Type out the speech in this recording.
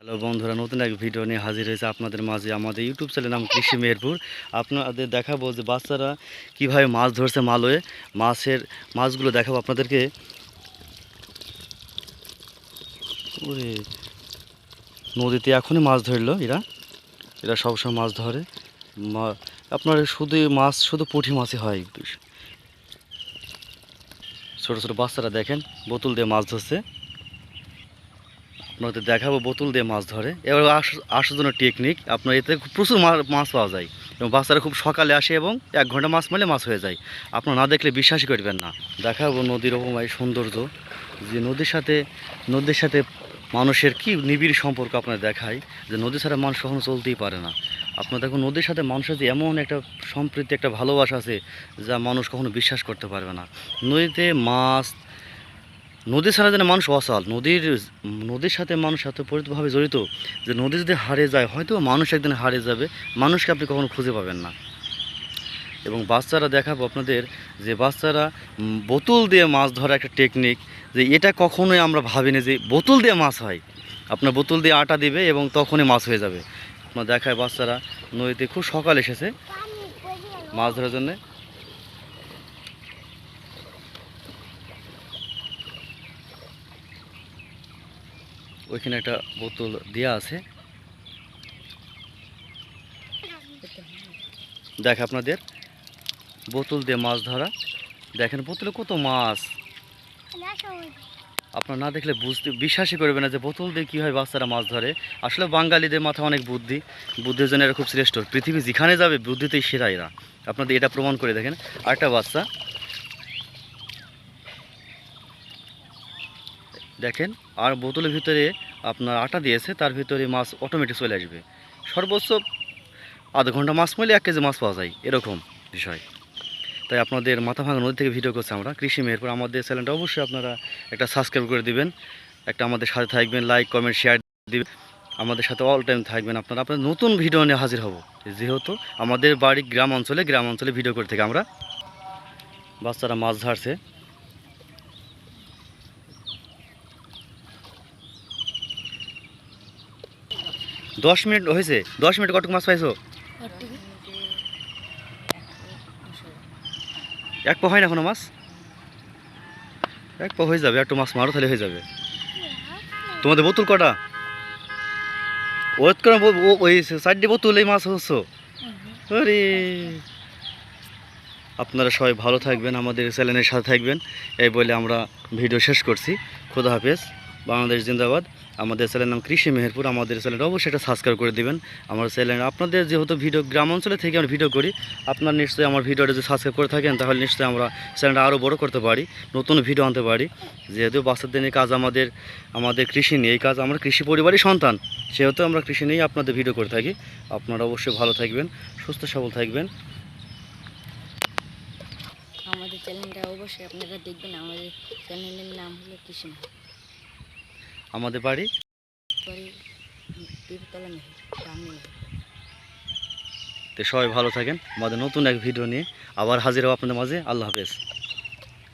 Hello বন্ধুরা, নতুন এক ভিডিও নিয়ে হাজির হয়েছে আপনাদের মাঝে। আমাদের ইউটিউব চ্যানেল নাম কৃষি মেহেরপুর। আপনাদের দেখাবো যে বাচ্চারা কীভাবে মাছ ধরছে মালয়ে। মাছগুলো দেখাবো আপনাদেরকে। ওরে, নদীতে এখনই মাছ ধরলো এরা সবসময় মাছ ধরে। আপনার শুধু পুঁটি মাছই হয়। ছোটো ছোটো বাচ্চারা দেখেন বোতল দিয়ে মাছ ধরছে। আপনাদের দেখাবো বোতল দিয়ে মাছ ধরে। এবার আসার জন্য টেকনিক, আপনার এতে প্রচুর মাছ পাওয়া যায় এবং বাচ্চারা খুব সকালে আসে এবং 1 ঘন্টা মাছ মারলে মাছ হয়ে যায়। আপনারা না দেখলে বিশ্বাসই করবেন না। দেখাবো নদীর অপমায় সৌন্দর্য, যে নদীর সাথে মানুষের কি নিবিড় সম্পর্ক আপনার দেখায়, যে নদী ছাড়া মানুষ কখনো চলতেই পারে না। আপনার দেখুন নদীর সাথে মানুষের যে এমন একটা সম্প্রীতি, একটা ভালোবাসা আছে যা মানুষ কখনো বিশ্বাস করতে পারবে না। নদী ছাড়া যেন মানুষ অচল। নদীর সাথে মানুষ এত পরিতভাবে জড়িত যে নদী যদি হারিয়ে যায়, হয়তো মানুষ একদিন হারিয়ে যাবে, মানুষকে আপনি কখনো খুঁজে পাবেন না। এবং বাচ্চারা দেখাবো আপনাদের, যে বাচ্চারা বোতল দিয়ে মাছ ধরা একটা টেকনিক, যে এটা কখনোই আমরা ভাবিনি যে বোতল দিয়ে মাছ হয়। আপনার বোতল দিয়ে আটা দিবে এবং তখনই মাছ হয়ে যাবে। আপনার দেখায় বাচ্চারা নদীতে খুব সকাল এসেছে মাছ ধরার জন্যে। ওইখানে একটা বোতল দেওয়া আছে, দেখ আপনাদের বোতল দিয়ে মাছ ধরা। দেখেন বোতলে কত মাছ, আপনারা না দেখলে বিশ্বাসই করবে না যে বোতল দিয়ে কীভাবে বাচ্চারা মাছ ধরে। আসলে বাঙালিদের মাথায় অনেক বুদ্ধির জন্য এরা খুব শ্রেষ্ঠ। পৃথিবী যেখানে যাবে বুদ্ধিতেই সেরা এরা। আপনাদের এটা প্রমাণ করে দেখেন। আরেকটা বাচ্চা দেখেন, আর বোতলের ভিতরে আপনার আটা দিয়েছে, তার ভিতরে মাছ অটোমেটিক চলে আসবে। সর্বোচ্চ আধা ঘন্টা মাছ মারলে 1 কেজি মাছ পাওয়া যায়, এরকম বিষয়। তাই আপনাদের মাথাভাঙা নদী থেকে ভিডিও করছি আমরা, কৃষি মেহেরপুর। আমাদের চ্যানেলটা অবশ্যই আপনারা একটা সাবস্ক্রাইব করে দিবেন, একটা আমাদের সাথে থাকবেন, লাইক কমেন্ট শেয়ার দিবেন, আমাদের সাথে অল টাইম থাকবেন। আপনারা নতুন ভিডিও নিয়ে হাজির হব। যেহেতু আমাদের বাড়ি গ্রাম অঞ্চলে ভিডিও করে থেকে আমরা। বাচ্চারা মাছ ধরছে। 10 মিনিট হয়েছে। 10 মিনিট কতটুকু মাছ পাইছো? 1 পা হয় না এখনো মাছ? 1 পা হয়ে যাবে, একটু মাছ মারো তাহলে হয়ে যাবে। তোমাদের বোতল কটা? ওয়েট করে ওই 4টে বোতলেই মাছ হচ্ছে। আরে, আপনারা সবাই ভালো থাকবেন, আমাদের চ্যানেলের সাথে থাকবেন, এই বলে আমরা ভিডিও শেষ করছি। খোদা হাফেজ, বাংলাদেশ জিন্দাবাদ। আমাদের চ্যানেলের নাম কৃষি মেহেরপুর। আমাদের চ্যানেলটা অবশ্যই একটা সাবস্ক্রাইব করে দেবেন। আমার চ্যানেল আপনাদের যেহেতু গ্রাম অঞ্চলে থেকে আমরা ভিডিও করি, আপনারা নিশ্চয়ই আমার ভিডিওটা যদি সাবস্ক্রাইব করে থাকেন, তাহলে নিশ্চয়ই আমরা চ্যানেলটা আরও বড় করতে পারি, নতুন ভিডিও আনতে পারি। যেহেতু বাচ্চাদের নিয়ে কাজ আমাদের কৃষি নিয়ে, এই কাজ আমরা কৃষি পরিবারই সন্তান, সেহেতু আমরা কৃষি নিয়েই আপনাদের ভিডিও করে থাকি। আপনারা অবশ্যই ভালো থাকবেন, সুস্থ সবল থাকবেন। আমাদের চ্যানেলটা অবশ্যই আপনারা দেখবেন। আমাদের চ্যানেলের নাম হলো কৃষি। আমাদের বাড়ি তো সবাই ভালো থাকেন। আমাদের নতুন এক ভিডিও নিয়ে আবার হাজির হব আপনাদের মাঝে। আল্লাহ হাফেজ।